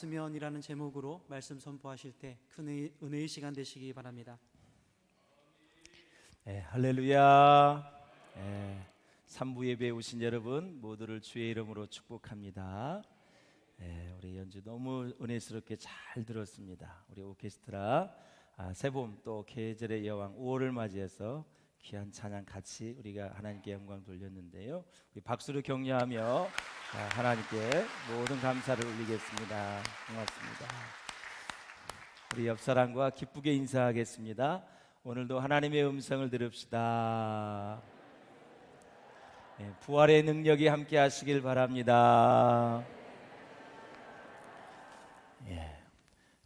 왔으면이라는 제목으로 말씀 선포하실 때 큰 은혜의 시간 되시기 바랍니다. 할렐루야. 3부 예배에 오신 여러분 모두를 주의 이름으로 축복합니다. 우리 연주 너무 은혜스럽게 잘 들었습니다. 우리 오케스트라 새봄 또 계절의 여왕 5월을 맞이해서 귀한 찬양 같이 우리가 하나님께 영광 돌렸는데요. 우리 박수로 격려하며 하나님께 모든 감사를 올리겠습니다. 고맙습니다. 우리 옆 사람과 기쁘게 인사하겠습니다. 오늘도 하나님의 음성을 들읍시다. 부활의 능력이 함께 하시길 바랍니다.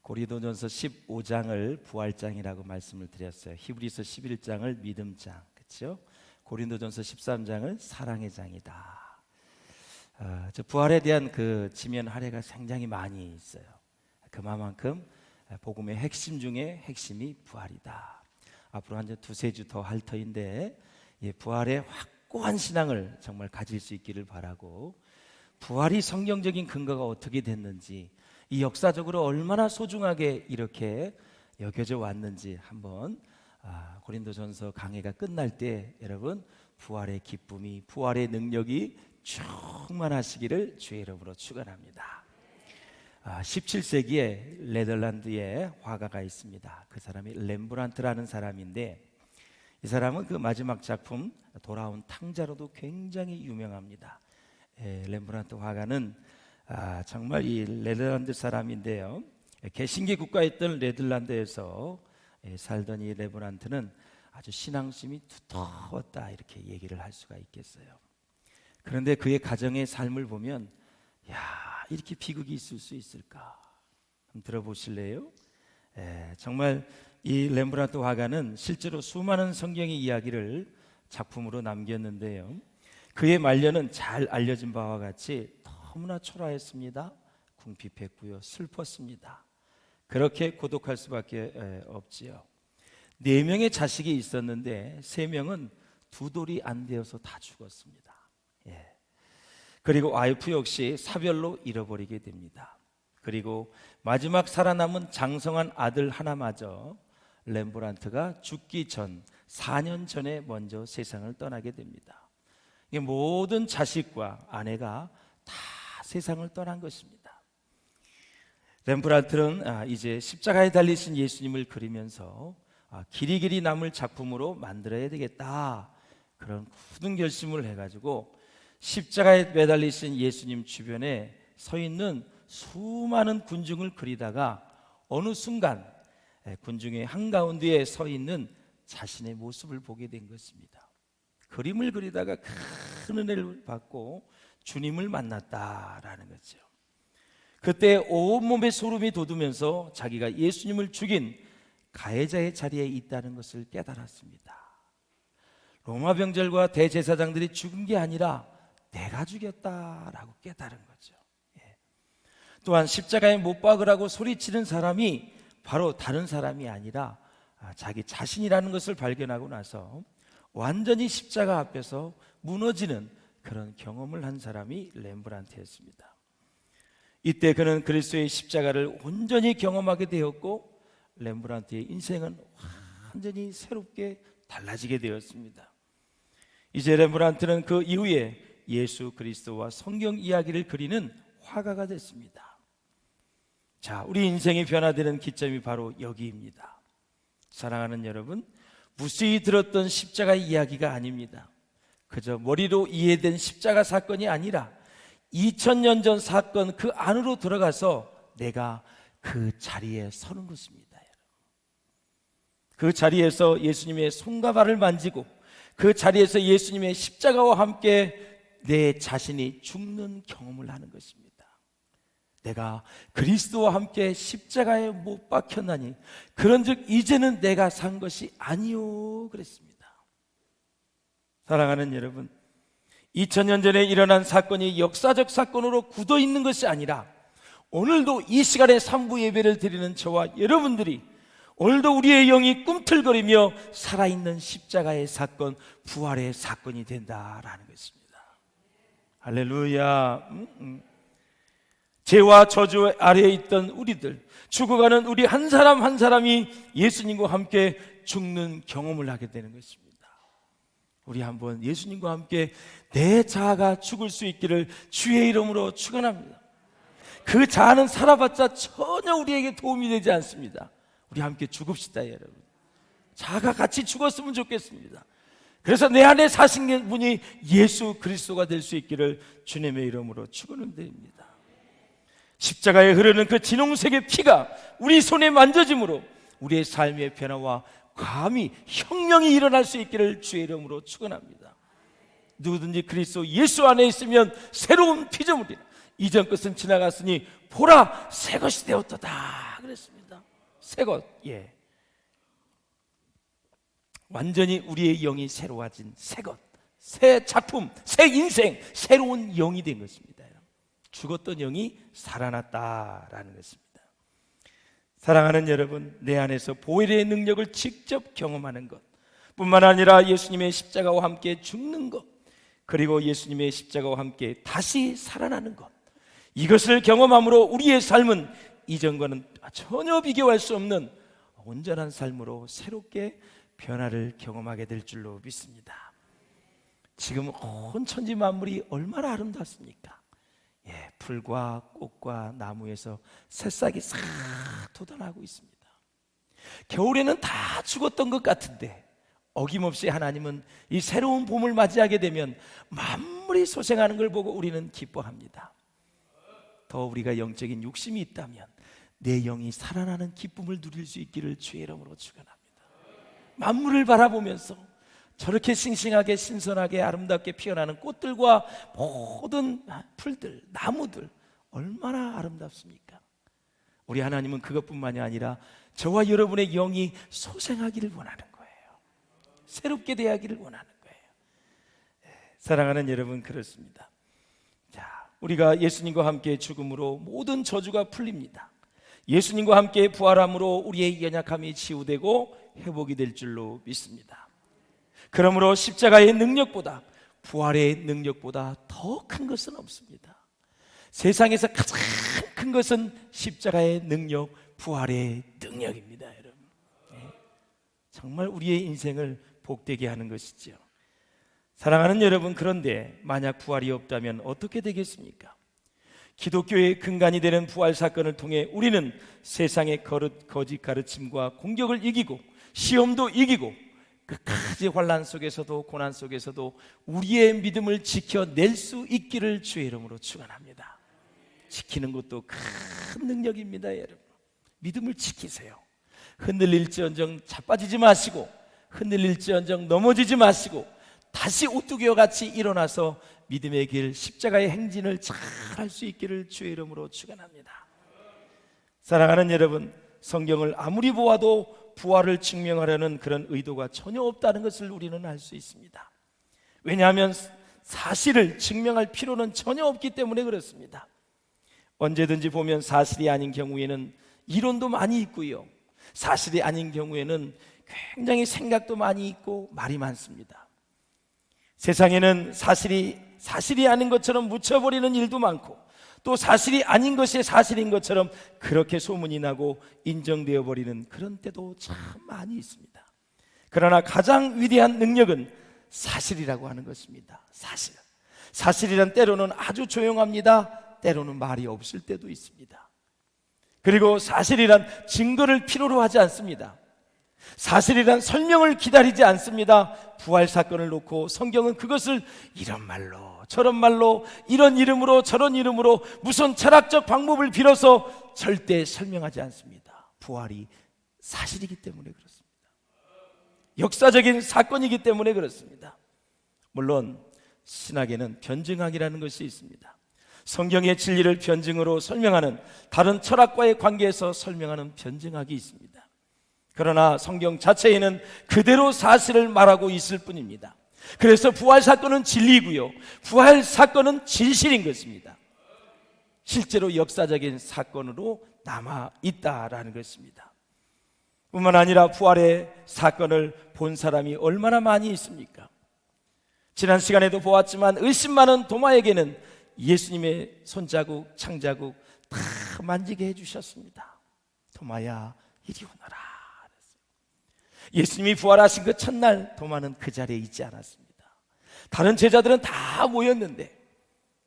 고린도전서 15장을 부활장이라고 말씀을 드렸어요. 히브리서 11장을 믿음장, 그렇죠? 고린도전서 13장을 사랑의 장이다. 저 부활에 대한 그 지면 할애가 굉장히 많이 있어요. 그만큼 복음의 핵심 중에 핵심이 부활이다. 앞으로 한 두세 주 더 할 터인데 부활의 확고한 신앙을 정말 가질 수 있기를 바라고, 부활이 성경적인 근거가 어떻게 됐는지, 이 역사적으로 얼마나 소중하게 이렇게 여겨져 왔는지 한번 고린도전서 강해가 끝날 때 여러분 부활의 기쁨이, 부활의 능력이 충만하시기를 주의 이름으로 축원합니다. 17세기에 네덜란드에 화가가 있습니다. 그 사람이 렘브란트라는 사람인데, 이 사람은 그 마지막 작품 돌아온 탕자로도 굉장히 유명합니다. 렘브란트 화가는 정말 이 네덜란드 사람인데요, 개신교 국가였던 네덜란드에서 살던 이 렘브란트는 아주 신앙심이 두터웠다, 이렇게 얘기를 할 수가 있겠어요. 그런데 그의 가정의 삶을 보면 이렇게 비극이 있을 수 있을까? 한번 들어보실래요? 정말 이 렘브란트 화가는 실제로 수많은 성경의 이야기를 작품으로 남겼는데요, 그의 말년은 잘 알려진 바와 같이 너무나 초라했습니다. 궁핍했고요, 슬펐습니다. 그렇게 고독할 수밖에 없지요. 4명의 자식이 있었는데 3명은 2돌이 안 되어서 다 죽었습니다. 그리고 와이프 역시 사별로 잃어버리게 됩니다. 그리고 마지막 살아남은 장성한 아들 하나마저 렘브란트가 죽기 전 4년 전에 먼저 세상을 떠나게 됩니다. 모든 자식과 아내가 다 세상을 떠난 것입니다. 렘브란트는 이제 십자가에 달리신 예수님을 그리면서 길이 남을 작품으로 만들어야 되겠다, 그런 굳은 결심을 해가지고 십자가에 매달리신 예수님 주변에 서 있는 수많은 군중을 그리다가 어느 순간 군중의 한가운데에 서 있는 자신의 모습을 보게 된 것입니다. 그림을 그리다가 큰 은혜를 받고 주님을 만났다라는 거죠. 그때 온몸에 소름이 돋으면서 자기가 예수님을 죽인 가해자의 자리에 있다는 것을 깨달았습니다. 로마 병절과 대제사장들이 죽은 게 아니라 내가 죽였다라고 깨달은 거죠. 또한 십자가에 못 박으라고 소리치는 사람이 바로 다른 사람이 아니라 자기 자신이라는 것을 발견하고 나서 완전히 십자가 앞에서 무너지는 그런 경험을 한 사람이 렘브란트였습니다. 이때 그는 그리스도의 십자가를 온전히 경험하게 되었고, 렘브란트의 인생은 완전히 새롭게 달라지게 되었습니다. 이제 렘브란트는 그 이후에 예수 그리스도와 성경 이야기를 그리는 화가가 됐습니다. 자, 우리 인생이 변화되는 기점이 바로 여기입니다. 사랑하는 여러분, 무수히 들었던 십자가 이야기가 아닙니다. 그저 머리로 이해된 십자가 사건이 아니라 2000년 전 사건 그 안으로 들어가서 내가 그 자리에 서는 것입니다. 그 자리에서 예수님의 손과 발을 만지고, 그 자리에서 예수님의 십자가와 함께 내 자신이 죽는 경험을 하는 것입니다. 내가 그리스도와 함께 십자가에 못 박혔나니 그런즉 이제는 내가 산 것이 아니요, 그랬습니다. 사랑하는 여러분, 2000년 전에 일어난 사건이 역사적 사건으로 굳어 있는 것이 아니라 오늘도 이 시간에 3부 예배를 드리는 저와 여러분들이 오늘도 우리의 영이 꿈틀거리며 살아있는 십자가의 사건, 부활의 사건이 된다라는 것입니다. 할렐루야. 죄와 저주 아래에 있던 우리들, 죽어가는 우리 한 사람 한 사람이 예수님과 함께 죽는 경험을 하게 되는 것입니다. 우리 한번 예수님과 함께 내 자아가 죽을 수 있기를 주의 이름으로 축원합니다. 그 자아는 살아봤자 전혀 우리에게 도움이 되지 않습니다. 우리 함께 죽읍시다, 여러분. 자아가 같이 죽었으면 좋겠습니다. 그래서 내 안에 사신 분이 예수 그리스도가 될 수 있기를 주님의 이름으로 축원을 드립니다. 십자가에 흐르는 그 진홍색의 피가 우리 손에 만져짐으로 우리의 삶의 변화와 감히 혁명이 일어날 수 있기를 주의 이름으로 축원합니다. 누구든지 그리스도 예수 안에 있으면 새로운 피조물이라. 이전 것은 지나갔으니 보라 새 것이 되었도다 그랬습니다. 새 것, 예, 완전히 우리의 영이 새로워진 새 것, 새 작품, 새 인생, 새로운 영이 된 것입니다. 죽었던 영이 살아났다라는 것입니다. 사랑하는 여러분, 내 안에서 보혈의 능력을 직접 경험하는 것 뿐만 아니라 예수님의 십자가와 함께 죽는 것, 그리고 예수님의 십자가와 함께 다시 살아나는 것, 이것을 경험함으로 우리의 삶은 이전과는 전혀 비교할 수 없는 온전한 삶으로 새롭게 변화를 경험하게 될 줄로 믿습니다. 지금 온 천지 만물이 얼마나 아름답습니까? 예, 풀과 꽃과 나무에서 새싹이 싹 돋아나고 있습니다. 겨울에는 다 죽었던 것 같은데 어김없이 하나님은 이 새로운 봄을 맞이하게 되면 만물이 소생하는 걸 보고 우리는 기뻐합니다. 더 우리가 영적인 욕심이 있다면 내 영이 살아나는 기쁨을 누릴 수 있기를 주의 이름으로 축원합니다. 만물을 바라보면서 저렇게 싱싱하게 신선하게 아름답게 피어나는 꽃들과 모든 풀들, 나무들 얼마나 아름답습니까? 우리 하나님은 그것뿐만이 아니라 저와 여러분의 영이 소생하기를 원하는 거예요. 새롭게 되어야기를 원하는 거예요. 사랑하는 여러분, 그렇습니다. 자, 우리가 예수님과 함께 죽음으로 모든 저주가 풀립니다. 예수님과 함께 부활함으로 우리의 연약함이 치유되고 회복이 될 줄로 믿습니다. 그러므로 십자가의 능력보다, 부활의 능력보다 더 큰 것은 없습니다. 세상에서 가장 큰 것은 십자가의 능력, 부활의 능력입니다, 여러분. 정말 우리의 인생을 복되게 하는 것이죠. 사랑하는 여러분, 그런데 만약 부활이 없다면 어떻게 되겠습니까? 기독교의 근간이 되는 부활 사건을 통해 우리는 세상의 거짓 가르침과 공격을 이기고 시험도 이기고 끝까지 환난 속에서도 고난 속에서도 우리의 믿음을 지켜낼 수 있기를 주의 이름으로 축원합니다. 지키는 것도 큰 능력입니다, 여러분. 믿음을 지키세요. 흔들릴지언정 자빠지지 마시고, 흔들릴지언정 넘어지지 마시고, 다시 오뚜기와 같이 일어나서 믿음의 길, 십자가의 행진을 잘 할 수 있기를 주의 이름으로 축원합니다. 사랑하는 여러분, 성경을 아무리 보아도 부활을 증명하려는 그런 의도가 전혀 없다는 것을 우리는 알 수 있습니다. 왜냐하면 사실을 증명할 필요는 전혀 없기 때문에 그렇습니다. 언제든지 보면 사실이 아닌 경우에는 이론도 많이 있고요, 사실이 아닌 경우에는 굉장히 생각도 많이 있고 말이 많습니다. 세상에는 사실이 아닌 것처럼 묻혀버리는 일도 많고, 또 사실이 아닌 것이 사실인 것처럼 그렇게 소문이 나고 인정되어 버리는 그런 때도 참 많이 있습니다. 그러나 가장 위대한 능력은 사실이라고 하는 것입니다. 사실이란 때로는 아주 조용합니다. 때로는 말이 없을 때도 있습니다. 그리고 사실이란 증거를 필요로 하지 않습니다. 사실이란 설명을 기다리지 않습니다. 부활 사건을 놓고 성경은 그것을 이런 말로 저런 말로, 이런 이름으로 저런 이름으로, 무슨 철학적 방법을 빌어서 절대 설명하지 않습니다. 부활이 사실이기 때문에 그렇습니다. 역사적인 사건이기 때문에 그렇습니다. 물론 신학에는 변증학이라는 것이 있습니다. 성경의 진리를 변증으로 설명하는, 다른 철학과의 관계에서 설명하는 변증학이 있습니다. 그러나 성경 자체에는 그대로 사실을 말하고 있을 뿐입니다. 그래서 부활 사건은 진리고요, 부활 사건은 진실인 것입니다. 실제로 역사적인 사건으로 남아 있다라는 것입니다. 뿐만 아니라 부활의 사건을 본 사람이 얼마나 많이 있습니까? 지난 시간에도 보았지만 의심 많은 도마에게는 예수님의 손자국, 창자국 다 만지게 해주셨습니다. 도마야 이리 오너라. 예수님이 부활하신 그 첫날 도마는 그 자리에 있지 않았습니다. 다른 제자들은 다 모였는데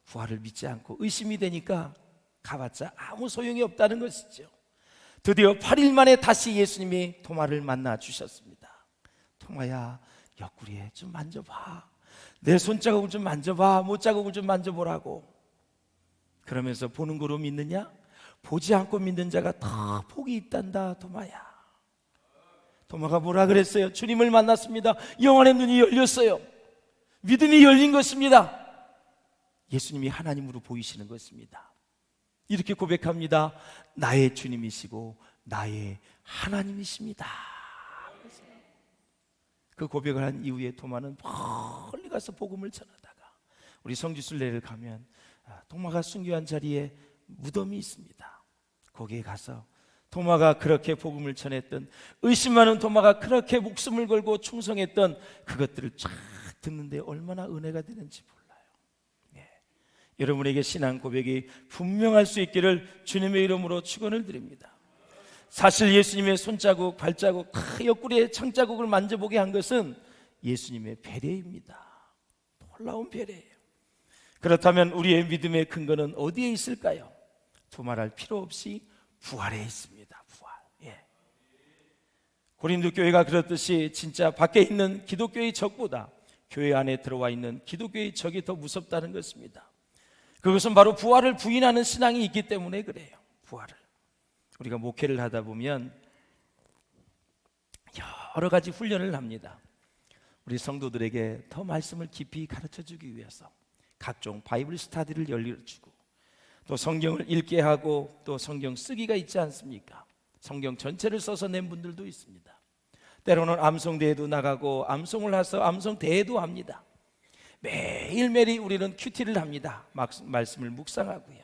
부활을 믿지 않고 의심이 되니까 가봤자 아무 소용이 없다는 것이죠. 드디어 8일 만에 다시 예수님이 도마를 만나 주셨습니다. 도마야 옆구리에 좀 만져봐. 내 손자국을 좀 만져봐. 못자국을 좀 만져보라고. 그러면서 보는 거로 믿느냐? 보지 않고 믿는 자가 더 복이 있단다. 도마야. 도마가 뭐라 그랬어요? 주님을 만났습니다. 영안의 눈이 열렸어요. 믿음이 열린 것입니다. 예수님이 하나님으로 보이시는 것입니다. 이렇게 고백합니다. 나의 주님이시고 나의 하나님이십니다. 그 고백을 한 이후에 도마는 멀리 가서 복음을 전하다가 우리 성지순례를 가면 도마가 순교한 자리에 무덤이 있습니다. 거기에 가서 도마가 그렇게 복음을 전했던, 의심 많은 도마가 그렇게 목숨을 걸고 충성했던 그것들을 쫙 듣는데 얼마나 은혜가 되는지 몰라요. 여러분에게 신앙 고백이 분명할 수 있기를 주님의 이름으로 축원을 드립니다. 사실 예수님의 손자국, 발자국, 옆구리에 창자국을 만져보게 한 것은 예수님의 배려입니다. 놀라운 배려예요. 그렇다면 우리의 믿음의 근거는 어디에 있을까요? 두말할 필요 없이 부활에 있습니다. 부활. 고린도 교회가 그렇듯이 진짜 밖에 있는 기독교의 적보다 교회 안에 들어와 있는 기독교의 적이 더 무섭다는 것입니다. 그것은 바로 부활을 부인하는 신앙이 있기 때문에 그래요. 부활을. 우리가 목회를 하다 보면 여러 가지 훈련을 합니다. 우리 성도들에게 더 말씀을 깊이 가르쳐주기 위해서 각종 바이블 스터디를 열려주고, 또 성경을 읽게 하고, 또 성경 쓰기가 있지 않습니까? 성경 전체를 써서 낸 분들도 있습니다. 때로는 암송대회도 나가고 암송을 해서 암송대회도 합니다. 매일매일 우리는 큐티를 합니다. 말씀을 묵상하고요.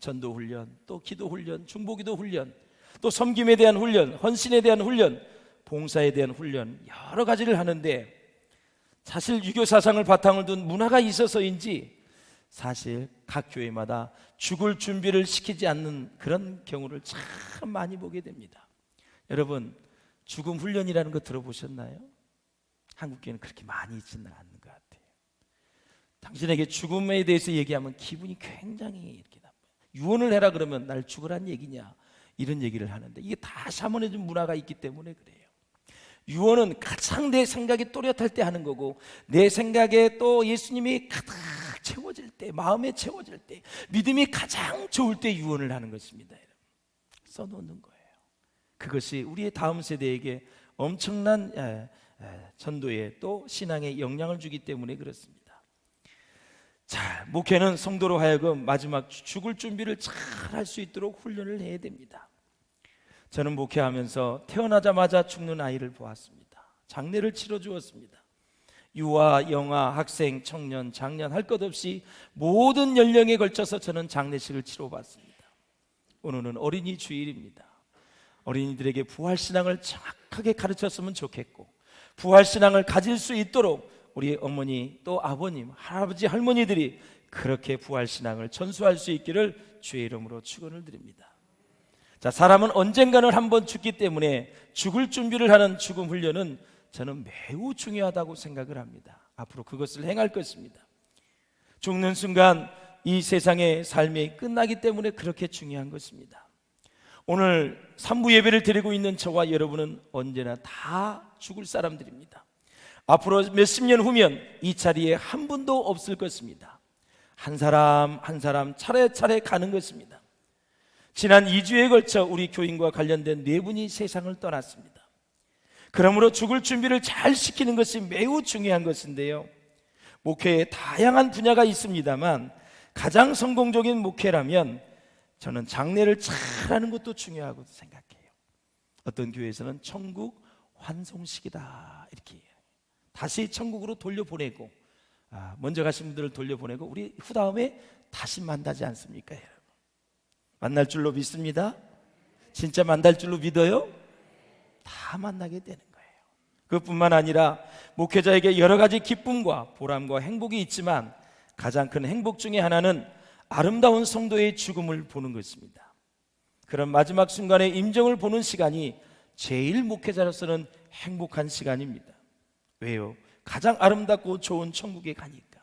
전도훈련, 또 기도훈련, 중보기도 훈련, 또 섬김에 대한 훈련, 헌신에 대한 훈련, 봉사에 대한 훈련, 여러 가지를 하는데, 사실 유교 사상을 바탕을 둔 문화가 있어서인지 사실 각 교회마다 죽을 준비를 시키지 않는 그런 경우를 참 많이 보게 됩니다. 여러분, 죽음 훈련이라는 거 들어보셨나요? 한국교회는 그렇게 많이 있지는 않는 것 같아요. 당신에게 죽음에 대해서 얘기하면 기분이 굉장히 이렇게 나빠요. 유언을 해라 그러면 날 죽으란 얘기냐, 이런 얘기를 하는데, 이게 다 샤머니즘 문화가 있기 때문에 그래요. 유언은 가장 내 생각이 또렷할 때 하는 거고, 내 생각에 또 예수님이 가득 채워질 때, 마음에 채워질 때, 믿음이 가장 좋을 때 유언을 하는 것입니다. 써놓는 거예요. 그것이 우리의 다음 세대에게 엄청난 전도에 또 신앙에 영향을 주기 때문에 그렇습니다. 자, 목회는 성도로 하여금 마지막 죽을 준비를 잘 할 수 있도록 훈련을 해야 됩니다. 저는 목회하면서 태어나자마자 죽는 아이를 보았습니다. 장례를 치러 주었습니다. 유아, 영아, 학생, 청년, 장년 할 것 없이 모든 연령에 걸쳐서 저는 장례식을 치러봤습니다. 오늘은 어린이 주일입니다. 어린이들에게 부활신앙을 정확하게 가르쳤으면 좋겠고, 부활신앙을 가질 수 있도록 우리 어머니 또 아버님, 할아버지, 할머니들이 그렇게 부활신앙을 전수할 수 있기를 주의 이름으로 축원을 드립니다. 자, 사람은 언젠가는 한번 죽기 때문에 죽을 준비를 하는 죽음 훈련은 저는 매우 중요하다고 생각을 합니다. 앞으로 그것을 행할 것입니다. 죽는 순간 이 세상의 삶이 끝나기 때문에 그렇게 중요한 것입니다. 오늘 3부 예배를 드리고 있는 저와 여러분은 언제나 다 죽을 사람들입니다. 앞으로 몇십 년 후면 이 자리에 한 분도 없을 것입니다. 한 사람 한 사람 차례차례 가는 것입니다. 지난 2주에 걸쳐 우리 교인과 관련된 4분이 세상을 떠났습니다. 그러므로 죽을 준비를 잘 시키는 것이 매우 중요한 것인데요, 목회에 다양한 분야가 있습니다만 가장 성공적인 목회라면 저는 장례를 잘하는 것도 중요하고 생각해요. 어떤 교회에서는 천국 환송식이다 이렇게 다시 천국으로 돌려보내고, 먼저 가신 분들을 돌려보내고 우리 후 다음에 다시 만나지 않습니까? 여러분, 만날 줄로 믿습니다. 진짜 만날 줄로 믿어요? 다 만나게 되는 거예요. 그것뿐만 아니라 목회자에게 여러 가지 기쁨과 보람과 행복이 있지만 가장 큰 행복 중에 하나는 아름다운 성도의 죽음을 보는 것입니다. 그런 마지막 순간의 임종을 보는 시간이 제일 목회자로서는 행복한 시간입니다. 왜요? 가장 아름답고 좋은 천국에 가니까.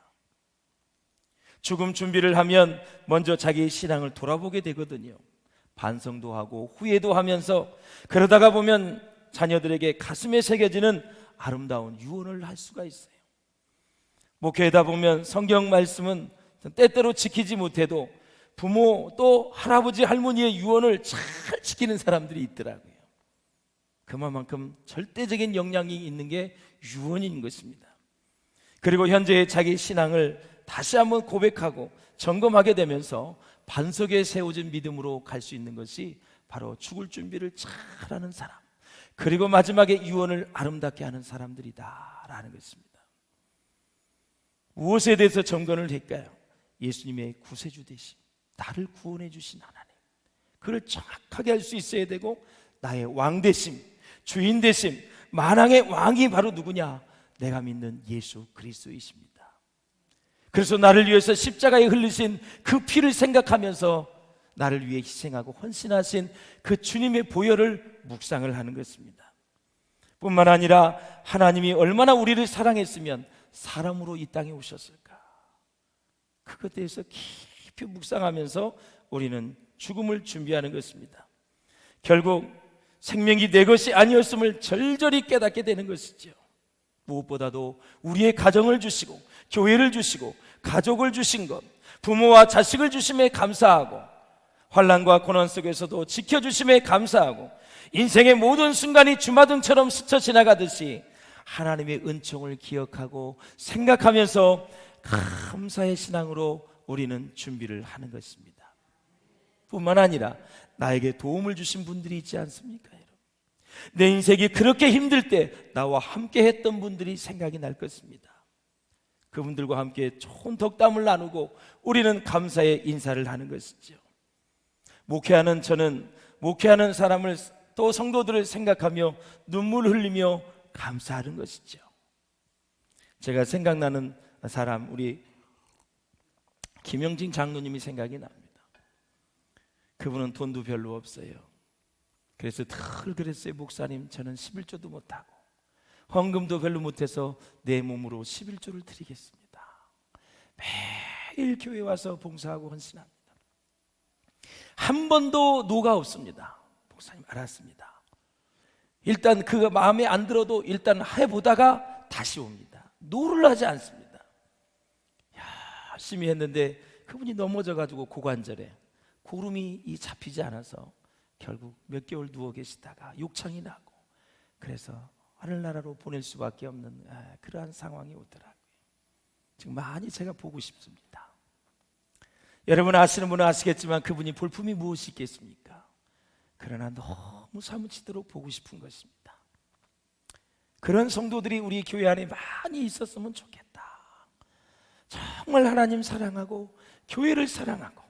죽음 준비를 하면 먼저 자기의 신앙을 돌아보게 되거든요. 반성도 하고 후회도 하면서, 그러다가 보면 자녀들에게 가슴에 새겨지는 아름다운 유언을 할 수가 있어요. 목회하다 보면 성경 말씀은 때때로 지키지 못해도 부모 또 할아버지 할머니의 유언을 잘 지키는 사람들이 있더라고요. 그만큼 절대적인 영향이 있는 게 유언인 것입니다. 그리고 현재의 자기 신앙을 다시 한번 고백하고 점검하게 되면서 반석에 세워진 믿음으로 갈 수 있는 것이 바로 죽을 준비를 잘하는 사람, 그리고 마지막에 유언을 아름답게 하는 사람들이다라는 것입니다. 무엇에 대해서 점검을 할까요? 예수님의 구세주 되심, 나를 구원해 주신 하나님, 그를 정확하게 할 수 있어야 되고, 나의 왕 되심, 주인 되심, 만왕의 왕이 바로 누구냐? 내가 믿는 예수 그리스도이십니다. 그래서 나를 위해서 십자가에 흘리신 그 피를 생각하면서 나를 위해 희생하고 헌신하신 그 주님의 보혈을 묵상을 하는 것입니다. 뿐만 아니라 하나님이 얼마나 우리를 사랑했으면 사람으로 이 땅에 오셨을까? 그것에 대해서 깊이 묵상하면서 우리는 죽음을 준비하는 것입니다. 결국 생명이 내 것이 아니었음을 절절히 깨닫게 되는 것이죠. 무엇보다도 우리의 가정을 주시고 교회를 주시고 가족을 주신 것, 부모와 자식을 주심에 감사하고, 환난과 고난 속에서도 지켜주심에 감사하고, 인생의 모든 순간이 주마등처럼 스쳐 지나가듯이 하나님의 은총을 기억하고 생각하면서 감사의 신앙으로 우리는 준비를 하는 것입니다. 뿐만 아니라 나에게 도움을 주신 분들이 있지 않습니까, 여러분? 내 인생이 그렇게 힘들 때 나와 함께 했던 분들이 생각이 날 것입니다. 그분들과 함께 좋은 덕담을 나누고 우리는 감사의 인사를 하는 것이죠. 목회하는 저는 목회하는 사람을 또 성도들을 생각하며 눈물 흘리며 감사하는 것이죠. 제가 생각나는 사람, 우리 김영진 장로님이 생각이 납니다. 그분은 돈도 별로 없어요. 그래서 늘 그랬어요. 목사님, 저는 11조도 못하고 헌금도 별로 못해서 내 몸으로 11조를 드리겠습니다. 매일 교회 와서 봉사하고 헌신합니다. 한 번도 노가 없습니다. 목사님, 알았습니다. 일단 그 마음에 안 들어도 일단 해보다가 다시 옵니다. 노를 하지 않습니다. 열심히 했는데 그분이 넘어져가지고 고관절에 고름이 잡히지 않아서 결국 몇 개월 누워 계시다가 욕창이 나고, 그래서 하늘나라로 보낼 수밖에 없는 그러한 상황이 오더라고요. 지금 많이 제가 보고 싶습니다. 여러분 아시는 분은 아시겠지만 그분이 볼품이 무엇이 있겠습니까? 그러나 너무 사무치도록 보고 싶은 것입니다. 그런 성도들이 우리 교회 안에 많이 있었으면 좋겠다. 정말 하나님 사랑하고 교회를 사랑하고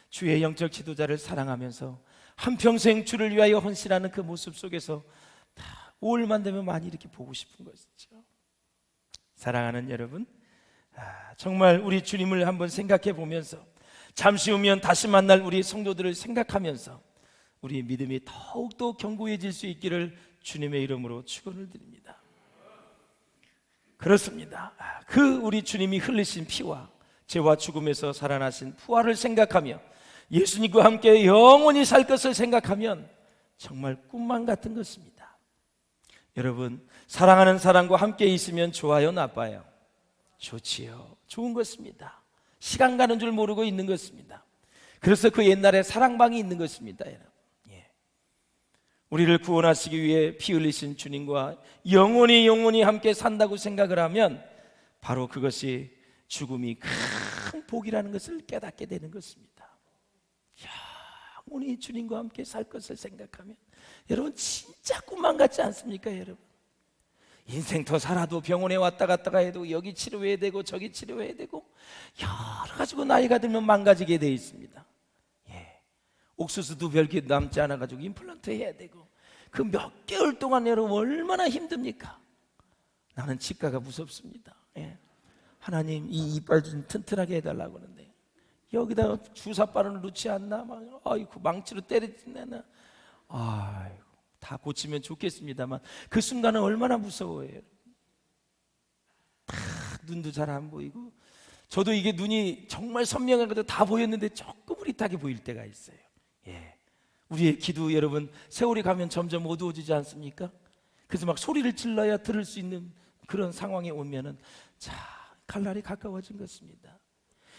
주의 영적 지도자를 사랑하면서 한평생 주를 위하여 헌신하는 그 모습 속에서 5월만 되면 많이 이렇게 보고 싶은 것이죠. 사랑하는 여러분, 정말 우리 주님을 한번 생각해 보면서 잠시 후면 다시 만날 우리 성도들을 생각하면서 우리 믿음이 더욱더 견고해질 수 있기를 주님의 이름으로 축원을 드립니다. 그렇습니다. 그 우리 주님이 흘리신 피와 죄와 죽음에서 살아나신 부활을 생각하며 예수님과 함께 영원히 살 것을 생각하면 정말 꿈만 같은 것입니다. 여러분, 사랑하는 사람과 함께 있으면 좋아요, 나빠요? 좋지요. 좋은 것입니다. 시간 가는 줄 모르고 있는 것입니다. 그래서 그 옛날에 사랑방이 있는 것입니다, 여러분. 우리를 구원하시기 위해 피 흘리신 주님과 영원히 함께 산다고 생각을 하면 바로 그것이 죽음이 큰 복이라는 것을 깨닫게 되는 것입니다. 영원히 주님과 함께 살 것을 생각하면 여러분 진짜 꿈만 같지 않습니까, 여러분? 인생 더 살아도 병원에 왔다 갔다가 해도 여기 치료해야 되고 저기 치료해야 되고 여러 가지고 나이가 들면 망가지게 되어 있습니다. 옥수수도 별게 남지 않아 가지고 임플란트 해야 되고 그 몇 개월 동안 여러분 얼마나 힘듭니까? 나는 치과가 무섭습니다. 하나님 이 이빨 좀 튼튼하게 해달라고 하는데 여기다가 주사바늘 놓지 않나? 막, 아이고, 망치로 때리나? 아이고, 다 고치면 좋겠습니다만 그 순간은 얼마나 무서워요. 다 눈도 잘 안 보이고, 저도 이게 눈이 정말 선명한 것도 다 보였는데 조금 흐릿하게 보일 때가 있어요. 예. 우리의 기도, 여러분, 세월이 가면 점점 어두워지지 않습니까? 그래서 막 소리를 질러야 들을 수 있는 그런 상황에 오면은 자, 칼날이 가까워진 것입니다.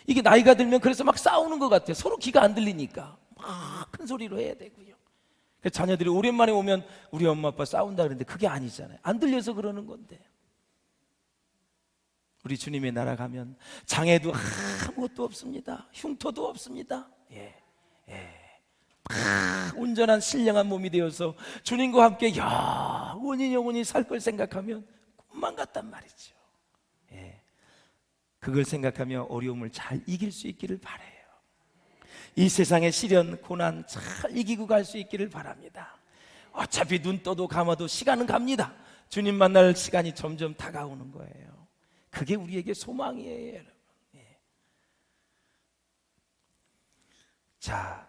이게 나이가 들면 그래서 막 싸우는 것 같아요. 서로 귀가 안 들리니까 막 큰 소리로 해야 되고요. 그래서 자녀들이 오랜만에 오면 우리 엄마 아빠 싸운다 그러는데 그게 아니잖아요. 안 들려서 그러는 건데. 우리 주님의 나라 가면 장애도 아무것도 없습니다. 흉터도 없습니다. 예. 온전한 신령한 몸이 되어서 주님과 함께 영원히 살 걸 생각하면 꿈만 같단 말이죠. 예. 그걸 생각하며 어려움을 잘 이길 수 있기를 바라요. 이 세상의 시련, 고난 잘 이기고 갈 수 있기를 바랍니다. 어차피 눈 떠도 감아도 시간은 갑니다. 주님 만날 시간이 점점 다가오는 거예요. 그게 우리에게 소망이에요, 여러분. 예. 자,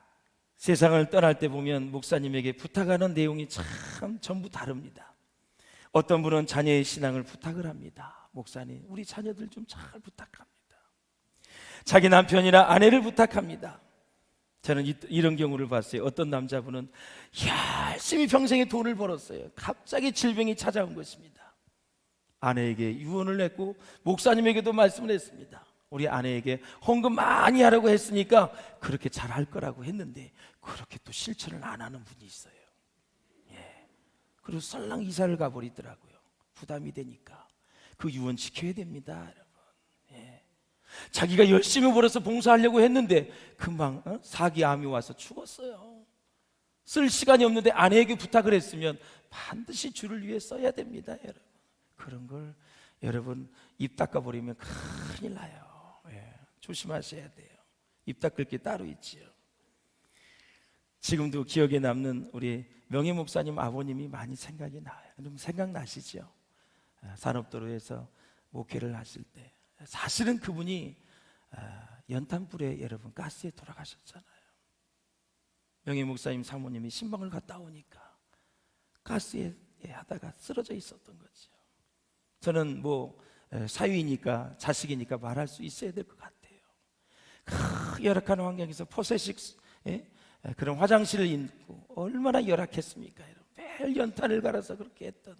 세상을 떠날 때 보면 목사님에게 부탁하는 내용이 참 전부 다릅니다. 어떤 분은 자녀의 신앙을 부탁을 합니다. 목사님, 우리 자녀들 좀 잘 부탁합니다. 자기 남편이나 아내를 부탁합니다. 저는 이런 경우를 봤어요. 어떤 남자분은 열심히 평생에 돈을 벌었어요. 갑자기 질병이 찾아온 것입니다. 아내에게 유언을 했고 목사님에게도 말씀을 했습니다. 우리 아내에게 헌금 많이 하라고 했으니까 그렇게 잘할 거라고 했는데 그렇게 또 실천을 안 하는 분이 있어요. 예. 그리고 설랑 이사를 가버리더라고요. 부담이 되니까. 그 유언 지켜야 됩니다, 여러분. 예. 자기가 열심히 벌어서 봉사하려고 했는데 금방 사기암이 와서 죽었어요. 쓸 시간이 없는데 아내에게 부탁을 했으면 반드시 주를 위해 써야 됩니다, 여러분. 그런 걸 여러분 입 닦아버리면 큰일 나요. 예. 조심하셔야 돼요. 입 닦을 게 따로 있지요. 지금도 기억에 남는 우리 명예 목사님 아버님이 많이 생각이 나요. 여러분 생각나시죠? 산업도로에서 목회를 하실 때 사실은 그분이 연탄불에 여러분 가스에 돌아가셨잖아요. 명예 목사님 사모님이 신방을 갔다 오니까 가스에 하다가 쓰러져 있었던 거죠. 저는 뭐 사위니까 자식이니까 말할 수 있어야 될 것 같아요. 열악한 환경에서 포세식 그런 화장실을 입고 얼마나 열악했습니까? 매일 연탄을 갈아서 그렇게 했던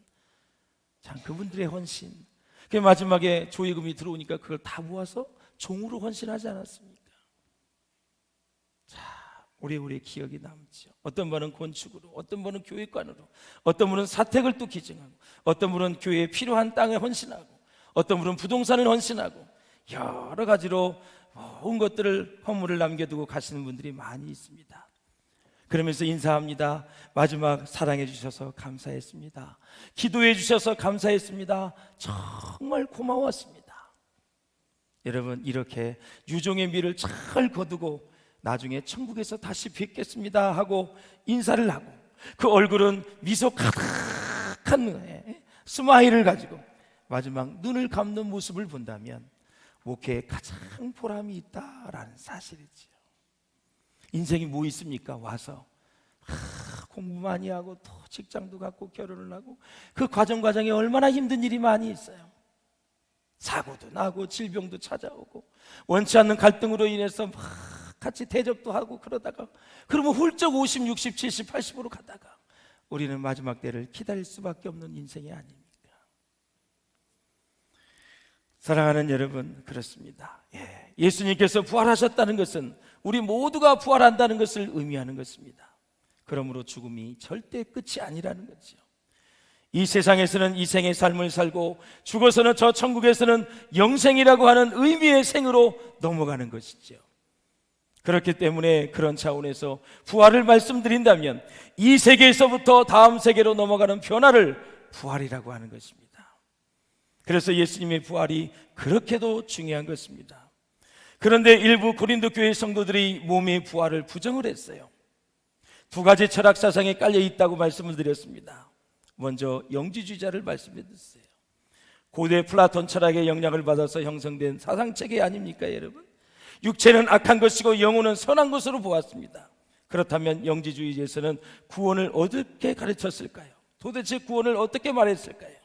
참 그분들의 헌신. 그 마지막에 조의금이 들어오니까 그걸 다 모아서 종으로 헌신하지 않았습니까? 자, 오래오래 기억이 남죠. 어떤 분은 건축으로, 어떤 분은 교육관으로, 어떤 분은 사택을 또 기증하고, 어떤 분은 교회에 필요한 땅을 헌신하고, 어떤 분은 부동산을 헌신하고, 여러 가지로 온 것들을 허물을 남겨두고 가시는 분들이 많이 있습니다. 그러면서 인사합니다. 마지막 사랑해 주셔서 감사했습니다. 기도해 주셔서 감사했습니다. 정말 고마웠습니다. 여러분 이렇게 유종의 미를 잘 거두고 나중에 천국에서 다시 뵙겠습니다 하고 인사를 하고 그 얼굴은 미소 가득한 스마일을 가지고 마지막 눈을 감는 모습을 본다면 목회에 가장 보람이 있다라는 사실이지요. 인생이 뭐 있습니까? 와서 공부 많이 하고 또 직장도 갖고 결혼을 하고 그 과정에 얼마나 힘든 일이 많이 있어요. 사고도 나고 질병도 찾아오고 원치 않는 갈등으로 인해서 막 같이 대적도 하고 그러다가 그러면 훌쩍 50, 60, 70, 80으로 가다가 우리는 마지막 때를 기다릴 수밖에 없는 인생이 아닙니까? 사랑하는 여러분, 그렇습니다. 예수님께서 부활하셨다는 것은 우리 모두가 부활한다는 것을 의미하는 것입니다. 그러므로 죽음이 절대 끝이 아니라는 거죠. 이 세상에서는 이 생의 삶을 살고 죽어서는 저 천국에서는 영생이라고 하는 의미의 생으로 넘어가는 것이죠. 그렇기 때문에 그런 차원에서 부활을 말씀드린다면 이 세계에서부터 다음 세계로 넘어가는 변화를 부활이라고 하는 것입니다. 그래서 예수님의 부활이 그렇게도 중요한 것입니다. 그런데 일부 고린도 교회 성도들이 몸의 부활을 부정을 했어요. 두 가지 철학 사상에 깔려 있다고 말씀을 드렸습니다. 먼저 영지주의자를 말씀드렸어요. 고대 플라톤 철학의 영향을 받아서 형성된 사상체계 아닙니까, 여러분? 육체는 악한 것이고 영혼은 선한 것으로 보았습니다. 그렇다면 영지주의에서는 구원을 어떻게 가르쳤을까요? 도대체 구원을 어떻게 말했을까요?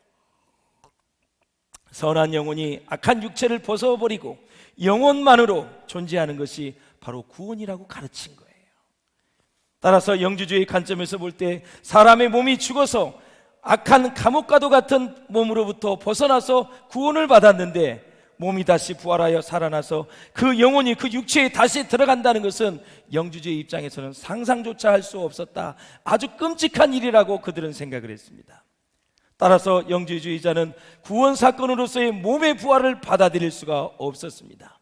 선한 영혼이 악한 육체를 벗어버리고 영혼만으로 존재하는 것이 바로 구원이라고 가르친 거예요. 따라서 영주주의 관점에서 볼 때 사람의 몸이 죽어서 악한 감옥과도 같은 몸으로부터 벗어나서 구원을 받았는데 몸이 다시 부활하여 살아나서 그 영혼이 그 육체에 다시 들어간다는 것은 영주주의 입장에서는 상상조차 할 수 없었다, 아주 끔찍한 일이라고 그들은 생각을 했습니다. 따라서 영주주의자는 구원 사건으로서의 몸의 부활을 받아들일 수가 없었습니다.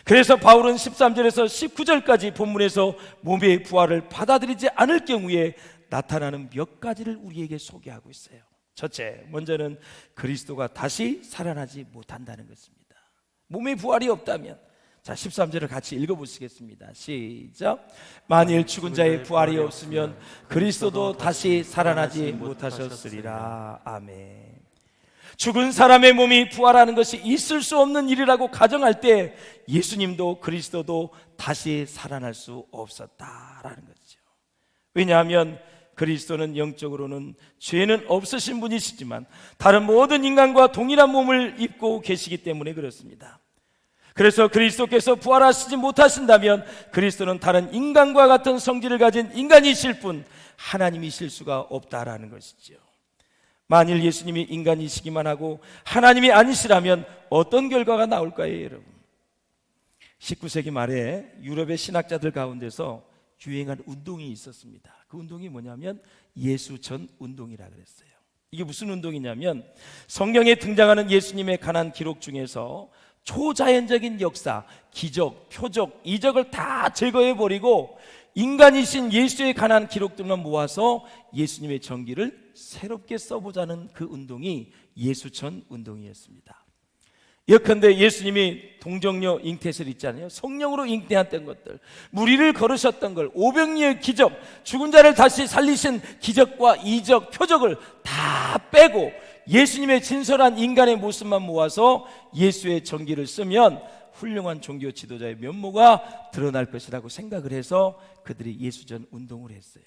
그래서 바울은 13절에서 19절까지 본문에서 몸의 부활을 받아들이지 않을 경우에 나타나는 몇 가지를 우리에게 소개하고 있어요. 첫째, 먼저는 그리스도가 다시 살아나지 못한다는 것입니다. 몸의 부활이 없다면, 자 13절을 같이 읽어보시겠습니다. 시작. 만일 죽은 자의 부활이 없으면 그리스도도 다시 살아나지 못하셨으리라. 아멘. 죽은 사람의 몸이 부활하는 것이 있을 수 없는 일이라고 가정할 때 예수님도 그리스도도 다시 살아날 수 없었다라는 거죠. 왜냐하면 그리스도는 영적으로는 죄는 없으신 분이시지만 다른 모든 인간과 동일한 몸을 입고 계시기 때문에 그렇습니다. 그래서 그리스도께서 부활하시지 못하신다면 그리스도는 다른 인간과 같은 성질을 가진 인간이실 뿐 하나님이실 수가 없다라는 것이죠. 만일 예수님이 인간이시기만 하고 하나님이 아니시라면 어떤 결과가 나올까요, 여러분? 19세기 말에 유럽의 신학자들 가운데서 유행한 운동이 있었습니다. 그 운동이 뭐냐면 예수전 운동이라 그랬어요. 이게 무슨 운동이냐면 성경에 등장하는 예수님의 가난 기록 중에서 초자연적인 역사, 기적, 표적, 이적을 다 제거해버리고 인간이신 예수의 가난 기록들만 모아서 예수님의 전기를 새롭게 써보자는 그 운동이 예수천 운동이었습니다. 예컨대 예수님이 동정녀 잉태설 있잖아요. 성령으로 잉태했던 것들, 무리를 걸으셨던 걸, 오병이의 기적, 죽은 자를 다시 살리신 기적과 이적, 표적을 다 빼고 예수님의 진솔한 인간의 모습만 모아서 예수의 전기를 쓰면 훌륭한 종교 지도자의 면모가 드러날 것이라고 생각을 해서 그들이 예수전 운동을 했어요.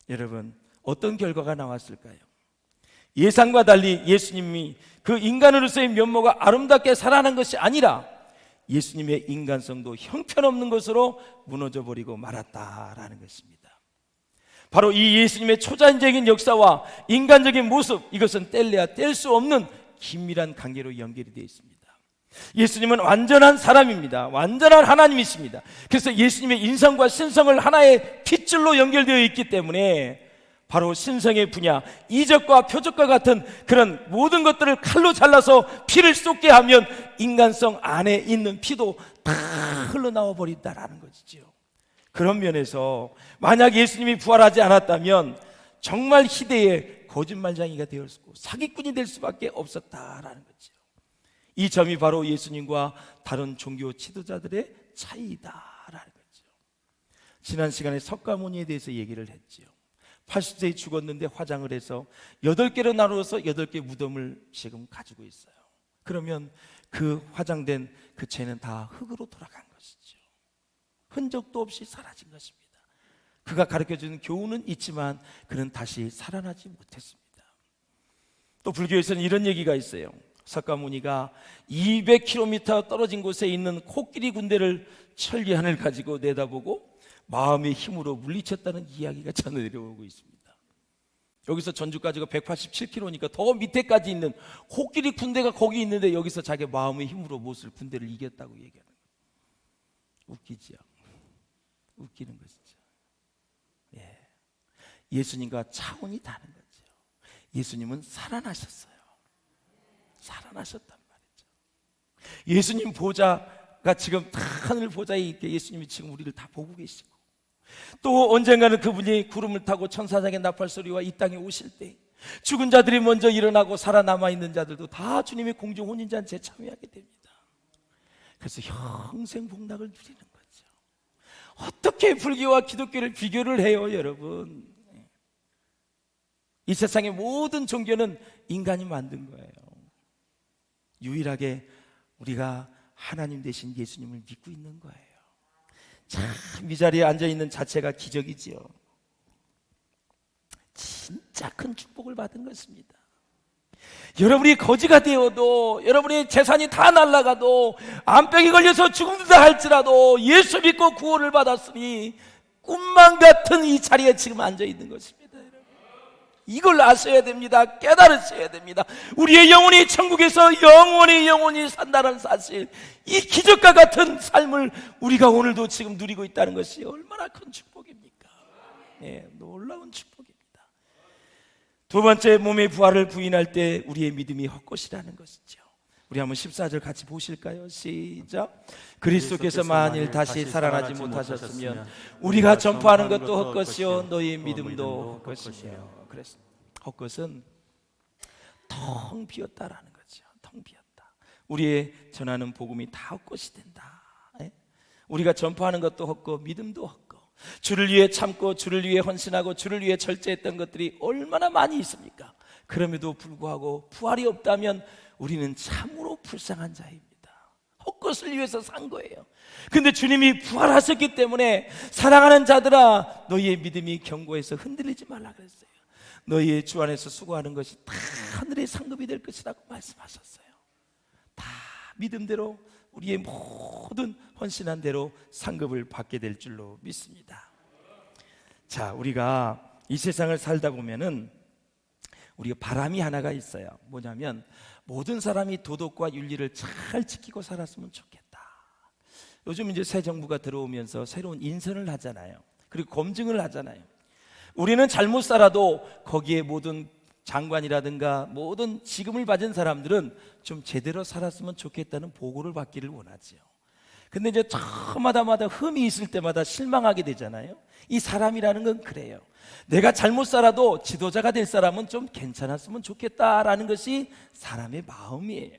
여러분, 어떤 결과가 나왔을까요? 예상과 달리 예수님이 그 인간으로서의 면모가 아름답게 살아난 것이 아니라 예수님의 인간성도 형편없는 것으로 무너져버리고 말았다라는 것입니다. 바로 이 예수님의 초자연적인 역사와 인간적인 모습, 이것은 뗄래야 뗄 수 없는 긴밀한 관계로 연결이 되어 있습니다. 예수님은 완전한 사람입니다. 완전한 하나님이십니다. 그래서 예수님의 인성과 신성을 하나의 핏줄로 연결되어 있기 때문에 바로 신성의 분야, 이적과 표적과 같은 그런 모든 것들을 칼로 잘라서 피를 쏟게 하면 인간성 안에 있는 피도 다 흘러나와 버린다라는 것이죠. 그런 면에서 만약 예수님이 부활하지 않았다면 정말 희대의 거짓말쟁이가 되었고 사기꾼이 될 수밖에 없었다라는 거죠. 이 점이 바로 예수님과 다른 종교 지도자들의 차이다라는 거죠. 지난 시간에 석가모니에 대해서 얘기를 했죠. 80세에 죽었는데 화장을 해서 8개로 나누어서 8개 무덤을 지금 가지고 있어요. 그러면 그 화장된 그 죄는 다 흙으로 돌아간 것이죠. 흔적도 없이 사라진 것입니다. 그가 가르쳐주는 교훈은 있지만 그는 다시 살아나지 못했습니다. 또 불교에서는 이런 얘기가 있어요. 석가모니가 200km 떨어진 곳에 있는 코끼리 군대를 천리안을 가지고 내다보고 마음의 힘으로 물리쳤다는 이야기가 전해 내려오고 있습니다. 여기서 전주까지가 187km니까 더 밑에까지 있는 코끼리 군대가 거기 있는데 여기서 자기 마음의 힘으로 못을 군대를 이겼다고 얘기하는 거예요. 웃기죠? 웃기는 것이죠. 예. 예수님과 차원이 다른 거죠. 예수님은 살아나셨어요. 살아나셨단 말이죠. 예수님 보좌가 지금 다 하늘 보좌에 있게 예수님이 지금 우리를 다 보고 계시고 또 언젠가는 그분이 구름을 타고 천사장의 나팔소리와 이 땅에 오실 때 죽은 자들이 먼저 일어나고 살아남아 있는 자들도 다 주님의 공중 혼인잔치에 참여하게 됩니다. 그래서 영생 복락을 누리는 거죠. 어떻게 불교와 기독교를 비교를 해요, 여러분? 이 세상의 모든 종교는 인간이 만든 거예요. 유일하게 우리가 하나님 되신 예수님을 믿고 있는 거예요. 참 이 자리에 앉아있는 자체가 기적이지요. 진짜 큰 축복을 받은 것입니다. 여러분이 거지가 되어도, 여러분의 재산이 다 날아가도, 암병이 걸려서 죽는다 할지라도 예수 믿고 구원을 받았으니 꿈만 같은 이 자리에 지금 앉아있는 것입니다. 이걸 아셔야 됩니다. 깨달으셔야 됩니다. 우리의 영혼이 천국에서 영원히 산다는 사실, 이 기적과 같은 삶을 우리가 오늘도 지금 누리고 있다는 것이 얼마나 큰 축복입니까? 네, 놀라운 축복입니다. 두 번째, 몸의 부활을 부인할 때 우리의 믿음이 헛것이라는 것이죠. 우리 한번 14절 같이 보실까요? 시작. 그리스도께서 만일 다시 살아나지 못하셨으면 우리가 전파하는 것도 헛것이요 너희의 믿음도 헛것이며. 그래서 헛것은 텅 비었다라는 거죠. 텅 비었다. 우리의 전하는 복음이 다 헛것이 된다. 우리가 전파하는 것도 헛고 믿음도 헛고, 주를 위해 참고 주를 위해 헌신하고 주를 위해 절제했던 것들이 얼마나 많이 있습니까? 그럼에도 불구하고 부활이 없다면 우리는 참으로 불쌍한 자입니다. 헛것을 위해서 산 거예요. 근데 주님이 부활하셨기 때문에 사랑하는 자들아, 너희의 믿음이 견고해서 흔들리지 말라 그랬어요. 너희의 주 안에서 수고하는 것이 다 하늘의 상급이 될 것이라고 말씀하셨어요. 다 믿음대로, 우리의 모든 헌신한 대로 상급을 받게 될 줄로 믿습니다. 자, 우리가 이 세상을 살다 보면은 우리가 바람이 하나가 있어요. 뭐냐면 모든 사람이 도덕과 윤리를 잘 지키고 살았으면 좋겠다. 요즘 이제 새 정부가 들어오면서 새로운 인선을 하잖아요. 그리고 검증을 하잖아요. 우리는 잘못 살아도 거기에 모든 장관이라든가 모든 직임을 받은 사람들은 좀 제대로 살았으면 좋겠다는 보고를 받기를 원하지요. 근데 이제 저마다 흠이 있을 때마다 실망하게 되잖아요. 이 사람이라는 건 그래요. 내가 잘못 살아도 지도자가 될 사람은 좀 괜찮았으면 좋겠다라는 것이 사람의 마음이에요.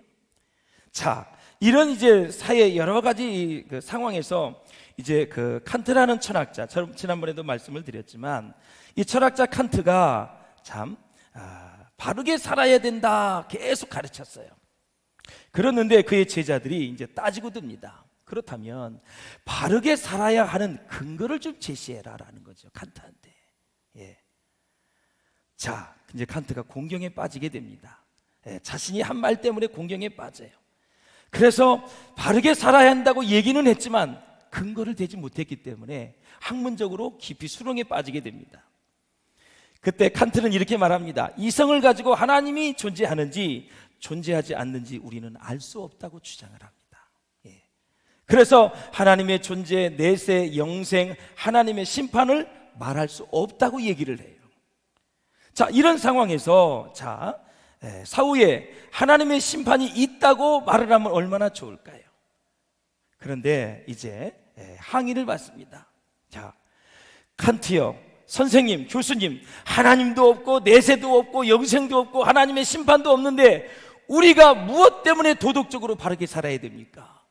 자, 이런 이제 사회 여러 가지 그 상황에서 이제 그 칸트라는 철학자, 지난번에도 말씀을 드렸지만 이 철학자 칸트가 참 바르게 살아야 된다 계속 가르쳤어요. 그랬는데 그의 제자들이 이제 따지고 듭니다. 그렇다면 바르게 살아야 하는 근거를 좀 제시해라라는 거죠, 칸트한테. 예. 자, 이제 칸트가 공경에 빠지게 됩니다. 예, 자신이 한 말 때문에 공경에 빠져요. 그래서 바르게 살아야 한다고 얘기는 했지만 근거를 대지 못했기 때문에 학문적으로 깊이 수렁에 빠지게 됩니다. 그때 칸트는 이렇게 말합니다. 이성을 가지고 하나님이 존재하는지 존재하지 않는지 우리는 알 수 없다고 주장을 합니다. 예. 그래서 하나님의 존재, 내세, 영생, 하나님의 심판을 말할 수 없다고 얘기를 해요. 자, 이런 상황에서 사후에 하나님의 심판이 있다고 말을 하면 얼마나 좋을까요? 그런데 이제 항의를 받습니다. 자, 칸트요, 선생님, 교수님, 하나님도 없고 내세도 없고 영생도 없고 하나님의 심판도 없는데 우리가 무엇 때문에 도덕적으로 바르게 살아야 됩니까?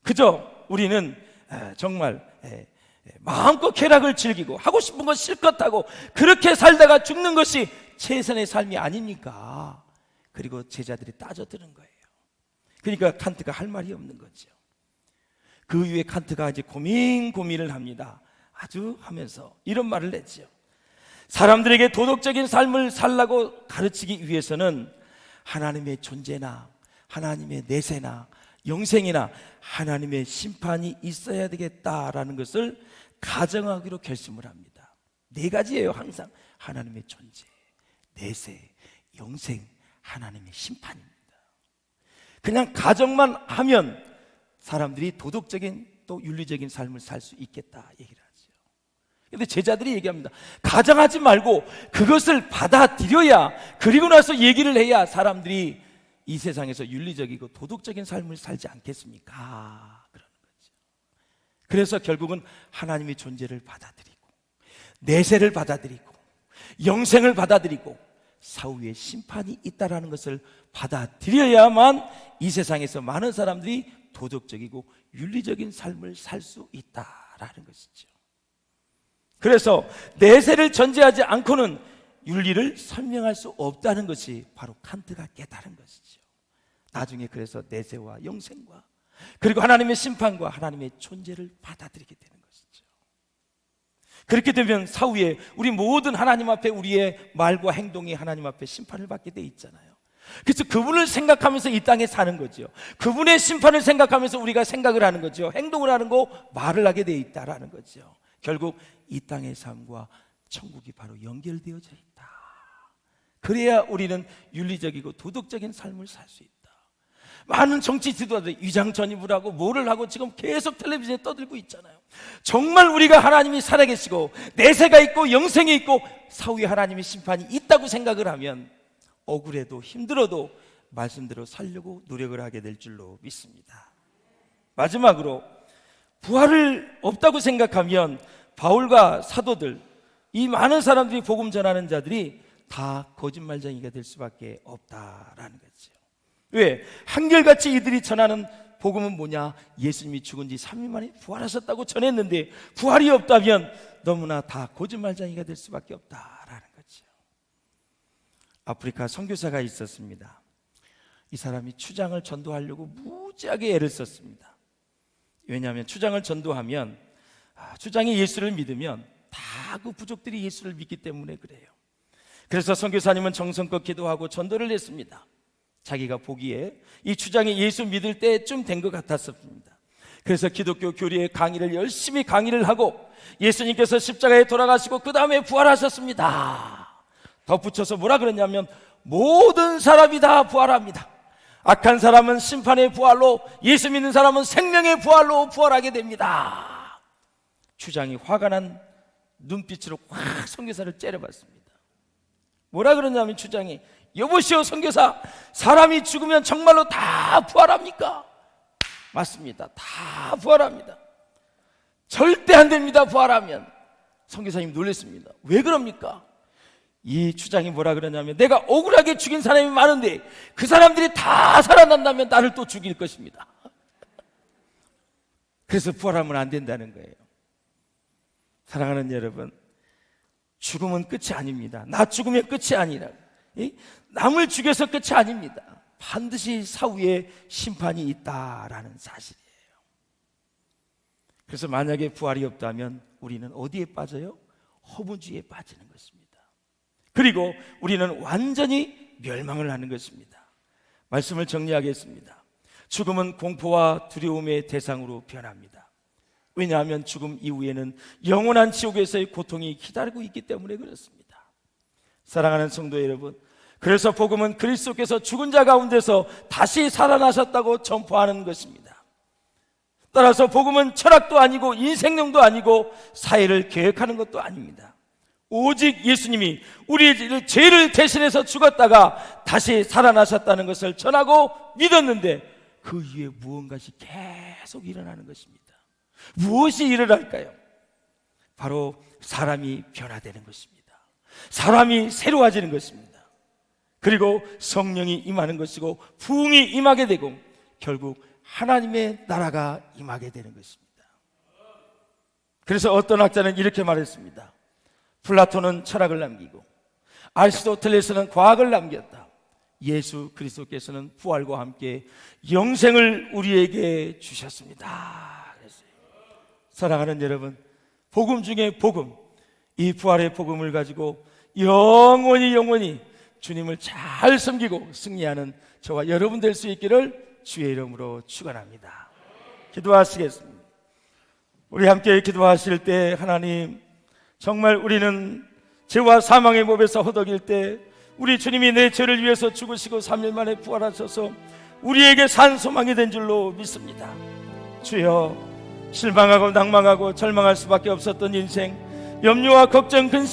그저 우리는 정말 마음껏 쾌락을 즐기고 하고 싶은 거 실컷 하고 그렇게 살다가 죽는 것이 최선의 삶이 아닙니까? 그리고 제자들이 따져드는 거예요. 그러니까 칸트가 할 말이 없는 거죠. 그 이후에 칸트가 이제 고민을 합니다. 아주 하면서 이런 말을 했죠. 사람들에게 도덕적인 삶을 살라고 가르치기 위해서는 하나님의 존재나 하나님의 내세나 영생이나 하나님의 심판이 있어야 되겠다라는 것을 가정하기로 결심을 합니다. 네 가지예요. 항상 하나님의 존재, 내세, 영생, 하나님의 심판입니다. 그냥 가정만 하면 사람들이 도덕적인 또 윤리적인 삶을 살 수 있겠다 얘기를 하죠. 그런데 제자들이 얘기합니다. 가정하지 말고 그것을 받아들여야, 그리고 나서 얘기를 해야 사람들이 이 세상에서 윤리적이고 도덕적인 삶을 살지 않겠습니까? 그러는 거죠. 그래서 결국은 하나님의 존재를 받아들이고 내세를 받아들이고 영생을 받아들이고 사후에 심판이 있다라는 것을 받아들여야만 이 세상에서 많은 사람들이 도덕적이고 윤리적인 삶을 살 수 있다라는 것이죠. 그래서 내세를 전제하지 않고는 윤리를 설명할 수 없다는 것이 바로 칸트가 깨달은 것이죠. 나중에 그래서 내세와 영생과 그리고 하나님의 심판과 하나님의 존재를 받아들이게 되는 것이죠. 그렇게 되면 사후에 우리 모든 하나님 앞에 우리의 말과 행동이 하나님 앞에 심판을 받게 돼 있잖아요. 그래서 그분을 생각하면서 이 땅에 사는 거죠. 그분의 심판을 생각하면서 우리가 생각을 하는 거죠. 행동을 하는 거, 말을 하게 돼 있다라는 거죠. 결국 이 땅의 삶과 천국이 바로 연결되어져 있다. 그래야 우리는 윤리적이고 도덕적인 삶을 살 수 있다. 많은 정치 지도자들이 위장전입을 하고 뭐를 하고 지금 계속 텔레비전에 떠들고 있잖아요. 정말 우리가 하나님이 살아계시고 내세가 있고 영생이 있고 사후에 하나님의 심판이 있다고 생각을 하면 억울해도 힘들어도 말씀대로 살려고 노력을 하게 될 줄로 믿습니다. 마지막으로 부활을 없다고 생각하면 바울과 사도들, 이 많은 사람들이 복음 전하는 자들이 다 거짓말쟁이가 될 수밖에 없다라는 거죠. 왜? 한결같이 이들이 전하는 복음은 뭐냐? 예수님이 죽은 지 3일 만에 부활하셨다고 전했는데 부활이 없다면 너무나 다 거짓말쟁이가 될 수밖에 없다라는 거죠. 아프리카 선교사가 있었습니다. 이 사람이 추장을 전도하려고 무지하게 애를 썼습니다. 왜냐하면 추장을 전도하면 추장이 예수를 믿으면 다 그 부족들이 예수를 믿기 때문에 그래요. 그래서 선교사님은 정성껏 기도하고 전도를 했습니다. 자기가 보기에 이 추장이 예수 믿을 때쯤 된 것 같았습니다. 그래서 기독교 교리의 강의를 열심히 강의를 하고 예수님께서 십자가에 돌아가시고 그 다음에 부활하셨습니다. 덧붙여서 뭐라 그랬냐면 모든 사람이 다 부활합니다. 악한 사람은 심판의 부활로, 예수 믿는 사람은 생명의 부활로 부활하게 됩니다. 추장이 화가 난 눈빛으로 확 선교사를 째려봤습니다. 뭐라 그러냐면 추장이, 여보시오 선교사, 사람이 죽으면 정말로 다 부활합니까? 맞습니다. 다 부활합니다. 절대 안 됩니다. 부활하면. 선교사님 놀랐습니다. 왜 그럽니까? 이 추장이 뭐라 그러냐면 내가 억울하게 죽인 사람이 많은데 그 사람들이 다 살아난다면 나를 또 죽일 것입니다. 그래서 부활하면 안 된다는 거예요. 사랑하는 여러분, 죽음은 끝이 아닙니다. 나 죽으면 끝이 아니라 남을 죽여서 끝이 아닙니다. 반드시 사후에 심판이 있다라는 사실이에요. 그래서 만약에 부활이 없다면 우리는 어디에 빠져요? 허무주의에 빠지는 것입니다. 그리고 우리는 완전히 멸망을 하는 것입니다. 말씀을 정리하겠습니다. 죽음은 공포와 두려움의 대상으로 변합니다. 왜냐하면 죽음 이후에는 영원한 지옥에서의 고통이 기다리고 있기 때문에 그렇습니다. 사랑하는 성도 여러분, 그래서 복음은 그리스도께서 죽은 자 가운데서 다시 살아나셨다고 전파하는 것입니다. 따라서 복음은 철학도 아니고 인생론도 아니고 사회를 개혁하는 것도 아닙니다. 오직 예수님이 우리의 죄를 대신해서 죽었다가 다시 살아나셨다는 것을 전하고 믿었는데 그 이후에 무언가씩 계속 일어나는 것입니다. 무엇이 일어날까요? 바로 사람이 변화되는 것입니다. 사람이 새로워지는 것입니다. 그리고 성령이 임하는 것이고 부흥이 임하게 되고 결국 하나님의 나라가 임하게 되는 것입니다. 그래서 어떤 학자는 이렇게 말했습니다. 플라톤은 철학을 남기고 아리스토텔레스는 과학을 남겼다. 예수 그리스도께서는 부활과 함께 영생을 우리에게 주셨습니다. 사랑하는 여러분, 복음 중에 복음, 이 부활의 복음을 가지고 영원히 주님을 잘 섬기고 승리하는 저와 여러분 될 수 있기를 주의 이름으로 축원합니다. 기도하시겠습니다. 우리 함께 기도하실 때 하나님, 정말 우리는 죄와 사망의 몸에서 허덕일 때 우리 주님이 내 죄를 위해서 죽으시고 3일 만에 부활하셔서 우리에게 산 소망이 된 줄로 믿습니다. 주여, 실망하고 낭망하고 절망할 수밖에 없었던 인생, 염려와 걱정, 근심